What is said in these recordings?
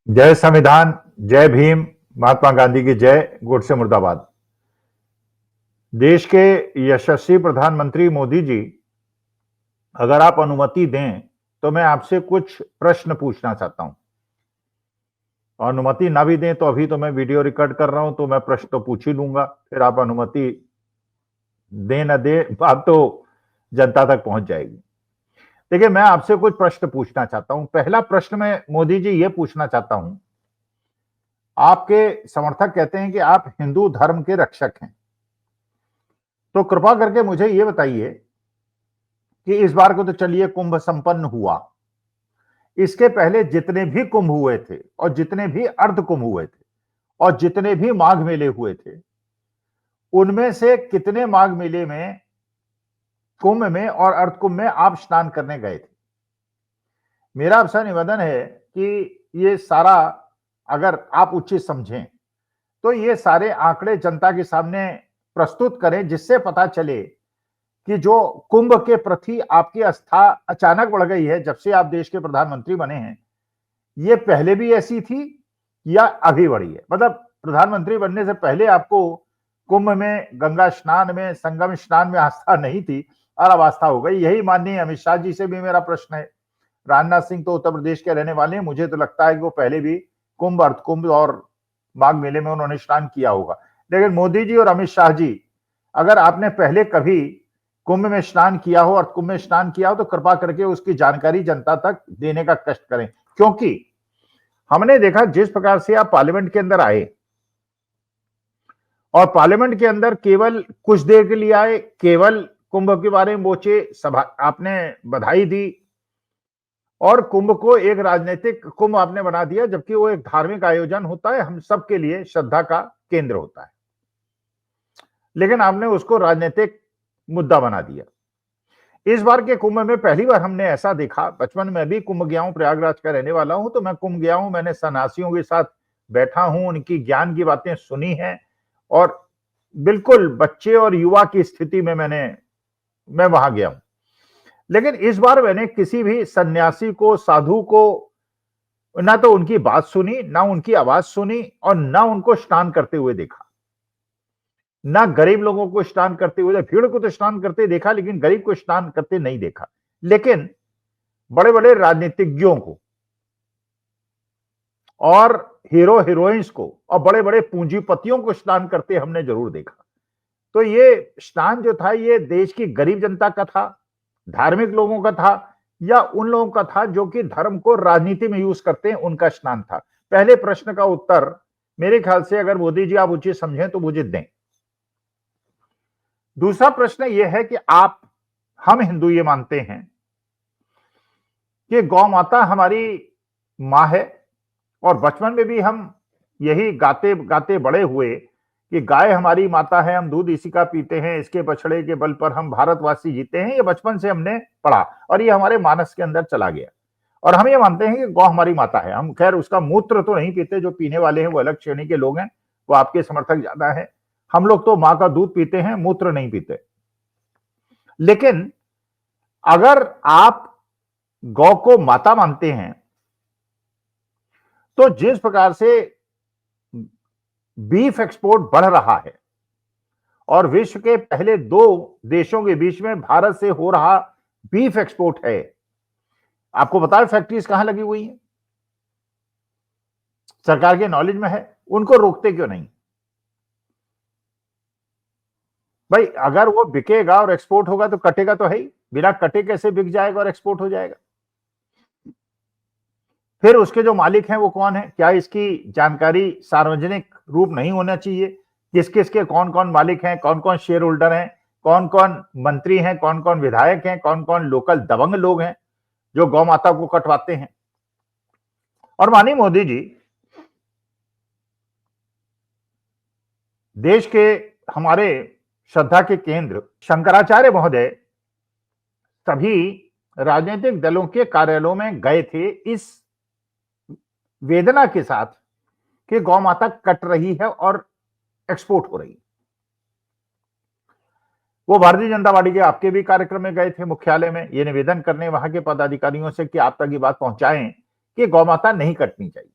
जय संविधान, जय भीम, महात्मा गांधी की जय, गोडसे मुर्दाबाद। देश के यशस्वी प्रधानमंत्री मोदी जी, अगर आप अनुमति दें तो मैं आपसे कुछ प्रश्न पूछना चाहता हूं। अनुमति ना भी दें तो अभी तो मैं वीडियो रिकॉर्ड कर रहा हूं, तो मैं प्रश्न तो पूछ ही लूंगा, फिर आप अनुमति दें ना दें, बात तो जनता तक पहुंच जाएगी। देखिए, मैं आपसे कुछ प्रश्न पूछना चाहता हूं। पहला प्रश्न मैं मोदी जी ये पूछना चाहता हूं, आपके समर्थक कहते हैं कि आप हिंदू धर्म के रक्षक हैं, तो कृपा करके मुझे ये बताइए कि इस बार को तो चलिए कुंभ संपन्न हुआ, इसके पहले जितने भी कुंभ हुए थे और जितने भी अर्ध कुंभ हुए थे और जितने भी माघ मेले हुए थे, उनमें से कितने माघ मेले में, कुंभ में और अर्ध कुंभ में आप स्नान करने गए थे? मेरा आपसे निवेदन है कि ये सारा, अगर आप उचित समझें तो ये सारे आंकड़े जनता के सामने प्रस्तुत करें, जिससे पता चले कि जो कुंभ के प्रति आपकी आस्था अचानक बढ़ गई है जब से आप देश के प्रधानमंत्री बने हैं, ये पहले भी ऐसी थी या अभी बढ़ी है? मतलब प्रधानमंत्री बनने से पहले आपको कुंभ में, गंगा स्नान में, संगम स्नान में आस्था नहीं थी और अब आस्था हो गई। यही माननीय अमित शाह जी से भी मेरा प्रश्न है। राजनाथ सिंह तो उत्तर प्रदेश के रहने वाले हैं, मुझे तो लगता है कि वो पहले भी कुंभ, अर्ध कुंभ और माघ मेले में उन्होंने स्नान किया होगा। लेकिन मोदी जी और अमित शाह जी, अगर आपने पहले कभी कुंभ में स्नान किया हो और कुंभ में स्नान किया हो तो कृपा करके उसकी जानकारी जनता तक देने का कष्ट करें, क्योंकि हमने देखा जिस प्रकार से आप पार्लियामेंट के अंदर आए और पार्लियामेंट के अंदर केवल कुछ देर के लिए आए, केवल कुंभ के बारे में बोचे, सभा आपने बधाई दी और कुंभ को एक राजनीतिक कुंभ आपने बना दिया, जबकि वो एक धार्मिक आयोजन होता है, हम सबके लिए श्रद्धा का केंद्र होता है, लेकिन आपने उसको राजनीतिक मुद्दा बना दिया। इस बार के कुंभ में पहली बार हमने ऐसा देखा, बचपन में भी कुंभ गया हूं, प्रयागराज का रहने वाला हूं, तो मैं कुंभ गया हूं, मैंने सन्यासियों के साथ बैठा हूं, उनकी ज्ञान की बातें सुनी हैं और बिल्कुल बच्चे और युवा की स्थिति में मैं वहां गया हूं। लेकिन इस बार मैंने किसी भी सन्यासी को, साधु को, ना तो उनकी बात सुनी, ना उनकी आवाज सुनी और ना उनको स्नान करते हुए देखा। ना गरीब लोगों को स्नान करते हुए, भीड़ को तो स्नान करते देखा, लेकिन गरीब को स्नान करते नहीं देखा। लेकिन बड़े बड़े राजनीतिज्ञों को और हीरो हीरोइंस को और बड़े बड़े पूंजीपतियों को स्नान करते हमने जरूर देखा। तो ये स्नान जो था, ये देश की गरीब जनता का था, धार्मिक लोगों का था, या उन लोगों का था जो कि धर्म को राजनीति में यूज करते हैं, उनका स्नान था? पहले प्रश्न का उत्तर मेरे ख्याल से अगर मोदी जी आप उचित समझें तो मुझे दें। दूसरा प्रश्न यह है कि हम हिंदू ये मानते हैं कि गौ माता हमारी मां है और बचपन में भी हम यही गाते गाते बड़े हुए कि गाय हमारी माता है, हम दूध इसी का पीते हैं, इसके बछड़े के बल पर हम भारतवासी जीते हैं। ये बचपन से हमने पढ़ा और ये हमारे मानस के अंदर चला गया और हम ये मानते हैं कि गौ हमारी माता है। हम खैर उसका मूत्र तो नहीं पीते, जो पीने वाले हैं वो अलग श्रेणी के लोग हैं, वो आपके समर्थक ज्यादा है। हम लोग तो मां का दूध पीते हैं, मूत्र नहीं पीते। लेकिन अगर आप गौ को माता मानते हैं तो जिस प्रकार से बीफ एक्सपोर्ट बढ़ रहा है और विश्व के पहले 2 देशों के बीच में भारत से हो रहा बीफ एक्सपोर्ट है, आपको पता है फैक्ट्रीज कहां लगी हुई हैं? सरकार के नॉलेज में है, उनको रोकते क्यों नहीं? भाई अगर वो बिकेगा और एक्सपोर्ट होगा तो कटेगा तो है ही, बिना कटे कैसे बिक जाएगा और एक्सपोर्ट हो जाएगा? फिर उसके जो मालिक हैं वो कौन है? क्या इसकी जानकारी सार्वजनिक रूप नहीं होना चाहिए? किस किस के कौन कौन मालिक हैं, कौन कौन शेयर होल्डर हैं, कौन कौन मंत्री हैं, कौन कौन विधायक हैं, कौन कौन लोकल दबंग लोग हैं जो गौ माता को कटवाते हैं? और माननीय मोदी जी, देश के हमारे श्रद्धा के केंद्र शंकराचार्य महोदय सभी राजनीतिक दलों के कार्यालयों में गए थे इस वेदना के साथ कि गौ माता कट रही है और एक्सपोर्ट हो रही है। वो भारतीय जनता पार्टी के आपके भी कार्यक्रम में गए थे, मुख्यालय में ये निवेदन करने वहां के पदाधिकारियों से कि आप तक ये बात पहुंचाएं कि गौ माता नहीं कटनी चाहिए।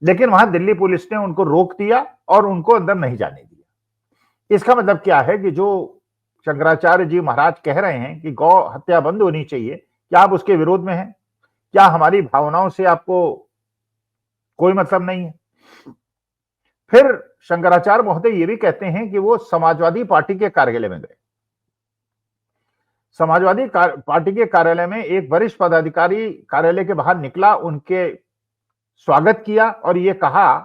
लेकिन वहां दिल्ली पुलिस ने उनको रोक दिया और उनको अंदर नहीं जाने दिया। इसका मतलब क्या है कि जो शंकराचार्य जी महाराज कह रहे हैं कि गौ हत्या बंद होनी चाहिए, क्या आप उसके विरोध में हैं? क्या हमारी भावनाओं से आपको कोई मतलब नहीं है? फिर शंकराचार्य महोदय ये भी कहते हैं कि वो समाजवादी पार्टी के कार्यालय में गए। समाजवादी पार्टी के कार्यालय में एक वरिष्ठ पदाधिकारी कार्यालय के बाहर निकला, उनके स्वागत किया और ये कहा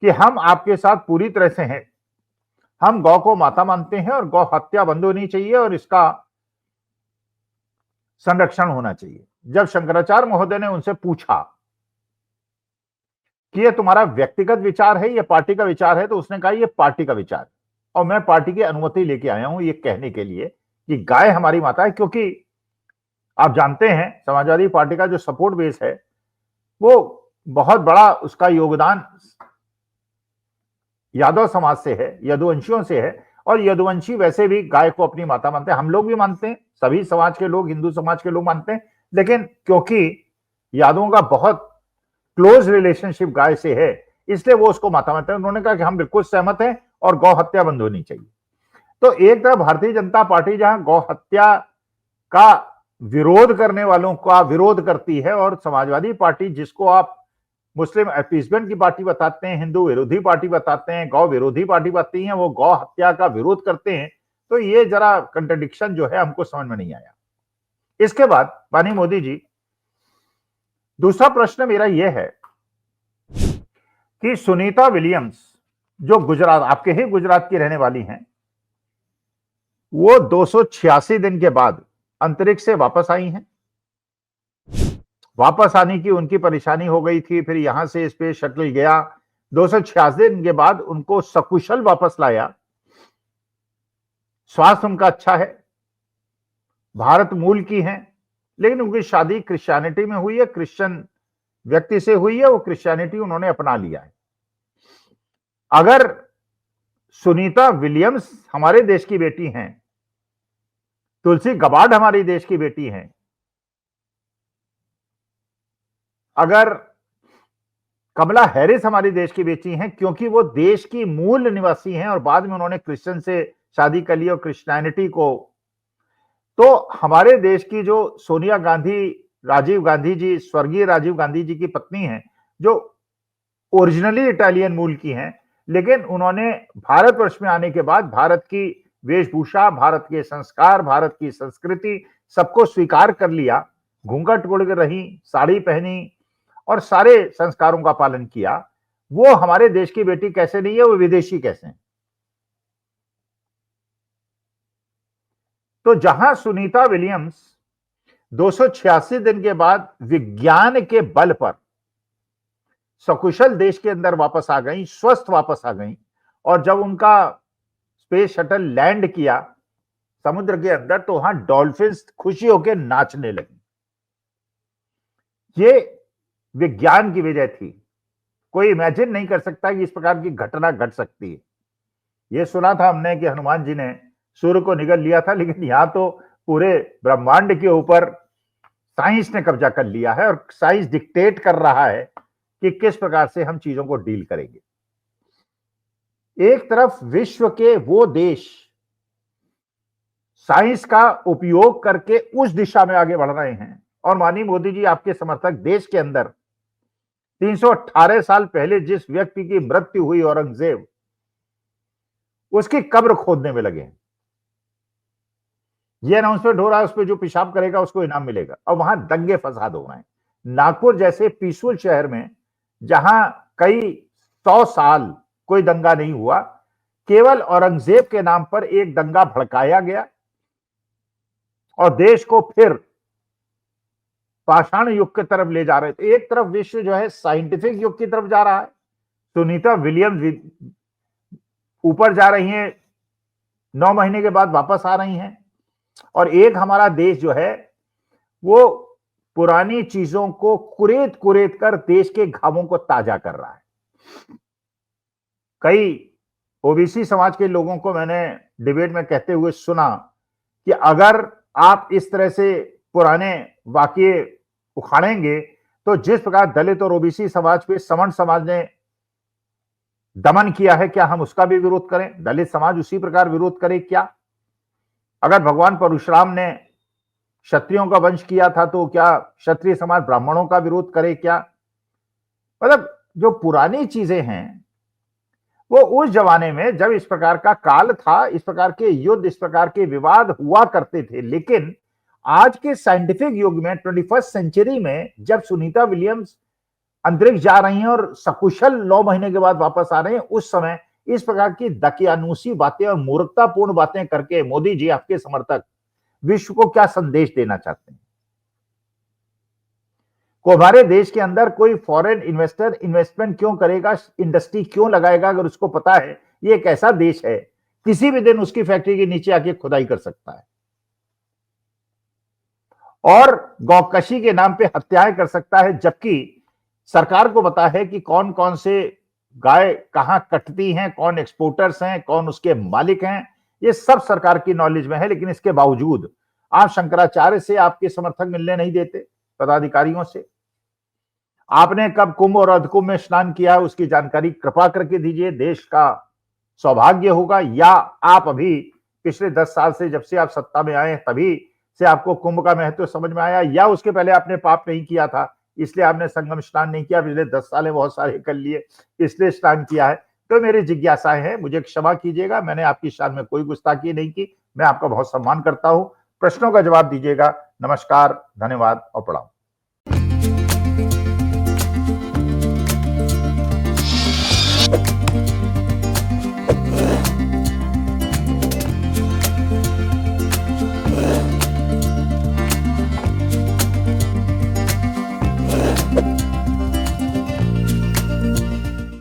कि हम आपके साथ पूरी तरह से हैं। हम गौ को माता मानते हैं और गौ हत्या बंद होनी चाहिए और इसका संरक्षण होना चाहिए। जब शंकराचार्य महोदय ने उनसे पूछा कि ये तुम्हारा व्यक्तिगत विचार है या पार्टी का विचार है, तो उसने कहा ये पार्टी का विचार है और मैं पार्टी की अनुमति लेके आया हूं ये कहने के लिए कि गाय हमारी माता है। क्योंकि आप जानते हैं समाजवादी पार्टी का जो सपोर्ट बेस है वो बहुत बड़ा, उसका योगदान यादव समाज से है, यदुवंशियों से है और यदुवंशी वैसे भी गाय को अपनी माता मानते हैं। हम लोग भी मानते हैं, सभी समाज के लोग, हिंदू समाज के लोग मानते हैं, लेकिन क्योंकि यादवों का बहुत क्लोज रिलेशनशिप गाय से है इसलिए वो उसको माता मानते हैं। उन्होंने कहा कि हम बिल्कुल सहमत हैं और गौ हत्या बंद होनी चाहिए। तो एक तरफ भारतीय जनता पार्टी जहां गौ हत्या का विरोध करने वालों का विरोध करती है और समाजवादी पार्टी जिसको आप मुस्लिम अपीसमेंट की पार्टी बताते हैं, हिंदू विरोधी पार्टी बताते हैं, गौ विरोधी पार्टी बताती हैं, वो गौ हत्या का विरोध करते हैं। तो ये जरा कंट्रडिक्शन जो है हमको समझ में नहीं आया। इसके बाद माननीय मोदी जी, दूसरा प्रश्न मेरा यह है कि सुनीता विलियम्स जो गुजरात, आपके ही गुजरात की रहने वाली हैं, वो 286 दिन के बाद अंतरिक्ष से वापस आई हैं। वापस आने की उनकी परेशानी हो गई थी, फिर यहां से स्पेस शटल गया, 286 दिन के बाद उनको सकुशल वापस लाया। स्वास्थ्य उनका अच्छा है, भारत मूल की हैं, लेकिन उनकी शादी क्रिश्चियनिटी में हुई है, क्रिश्चियन व्यक्ति से हुई है, वो क्रिश्चियनिटी उन्होंने अपना लिया है। अगर सुनीता विलियम्स हमारे देश की बेटी हैं, तुलसी गबार्ड हमारी देश की बेटी हैं, अगर कमला हैरिस हमारी देश की बेटी हैं, क्योंकि वो देश की मूल निवासी हैं और बाद में उन्होंने क्रिश्चियन से शादी कर ली और क्रिश्चियनिटी को, तो हमारे देश की जो सोनिया गांधी, राजीव गांधी जी, स्वर्गीय राजीव गांधी जी की पत्नी हैं, जो ओरिजिनली इटालियन मूल की हैं, लेकिन उन्होंने भारतवर्ष में आने के बाद भारत की वेशभूषा, भारत के संस्कार, भारत की संस्कृति सबको स्वीकार कर लिया, घूंघट ओढ़ कर रही, साड़ी पहनी और सारे संस्कारों का पालन किया। वो हमारे देश की बेटी कैसे नहीं है, वो विदेशी कैसे हैं? तो जहां सुनीता विलियम्स 286 दिन के बाद विज्ञान के बल पर सकुशल देश के अंदर वापस आ गई, स्वस्थ वापस आ गई, और जब उनका स्पेस शटल लैंड किया समुद्र के अंदर, तो वहां डॉल्फिन्स खुशी होकर नाचने लगी। ये विज्ञान की वजह थी। कोई इमेजिन नहीं कर सकता कि इस प्रकार की घटना घट सकती है। ये सुना था हमने कि हनुमान जी ने सूर्य को निगल लिया था, लेकिन यहां तो पूरे ब्रह्मांड के ऊपर साइंस ने कब्जा कर लिया है और साइंस डिक्टेट कर रहा है कि किस प्रकार से हम चीजों को डील करेंगे। एक तरफ विश्व के वो देश साइंस का उपयोग करके उस दिशा में आगे बढ़ रहे हैं, और माननीय मोदी जी आपके समर्थक देश के अंदर 318 साल पहले जिस व्यक्ति की मृत्यु हुई, औरंगजेब, उसकी कब्र खोदने में लगे हैं। यह अनाउंसमेंट हो रहा है उस पर जो पेशाब करेगा उसको इनाम मिलेगा, और वहां दंगे फसाद हो रहे हैं। नागपुर जैसे पीसफुल शहर में जहां कई 100 साल कोई दंगा नहीं हुआ, केवल औरंगजेब के नाम पर एक दंगा भड़काया गया और देश को फिर पाषाण युग की तरफ ले जा रहे थे। एक तरफ विश्व जो है साइंटिफिक युग की तरफ जा रहा है, सुनीता विलियम्स ऊपर जा रही हैं, 9 महीने के बाद वापस आ रही हैं, और एक हमारा देश जो है वो पुरानी चीजों को कुरेद कुरेद कर देश के घावों को ताजा कर रहा है। कई ओबीसी समाज के लोगों को मैंने डिबेट में कहते हुए सुना कि अगर आप इस तरह से पुराने वाकये उखाड़ेंगे तो जिस प्रकार दलित और ओबीसी समाज पे सवर्ण समाज ने दमन किया है, क्या हम उसका भी विरोध करें? दलित समाज उसी प्रकार विरोध करे क्या? अगर भगवान परशुराम ने क्षत्रियों का वंश किया था तो क्या क्षत्रिय समाज ब्राह्मणों का विरोध करे क्या? मतलब जो पुरानी चीजें हैं वो उस जमाने में जब इस प्रकार का काल था, इस प्रकार के युद्ध, इस प्रकार के विवाद हुआ करते थे। लेकिन आज के साइंटिफिक युग में 21st सेंचुरी में जब सुनीता विलियम्स अंतरिक्ष जा रही हैं और सकुशल 9 महीने के बाद वापस आ रहे हैं, उस समय इस प्रकार की दकियानूसी बातें और मूर्खतापूर्ण बातें करके मोदी जी, आपके समर्थक, विश्व को क्या संदेश देना चाहते हैं? को हमारे देश के अंदर कोई फॉरेन इन्वेस्टर इन्वेस्टमेंट क्यों करेगा, इंडस्ट्री क्यों लगाएगा, अगर उसको पता है ये एक ऐसा देश है किसी भी दिन उसकी फैक्ट्री के नीचे आके खुदाई कर सकता है और गौकशी के नाम पे हत्याएं कर सकता है, जबकि सरकार को पता है कि कौन कौन से गाय कहां कटती हैं, कौन एक्सपोर्टर्स हैं, कौन उसके मालिक हैं, ये सब सरकार की नॉलेज में है। लेकिन इसके बावजूद आप शंकराचार्य से आपके समर्थक मिलने नहीं देते, पदाधिकारियों से। आपने कब कुंभ और अर्धकुंभ में स्नान किया है उसकी जानकारी कृपा करके दीजिए, देश का सौभाग्य होगा। या आप अभी पिछले 10 साल से, जब से आप सत्ता में आए तभी से आपको कुंभ का महत्व समझ में आया, या उसके पहले आपने पाप नहीं किया था इसलिए आपने संगम स्नान नहीं किया, पिछले 10 साल में बहुत सारे कर लिए इसलिए स्नान किया है? तो मेरी जिज्ञासाएं हैं, मुझे क्षमा कीजिएगा, मैंने आपकी शान में कोई गुस्ताखी नहीं की, मैं आपका बहुत सम्मान करता हूं। प्रश्नों का जवाब दीजिएगा। नमस्कार, धन्यवाद और प्रणाम।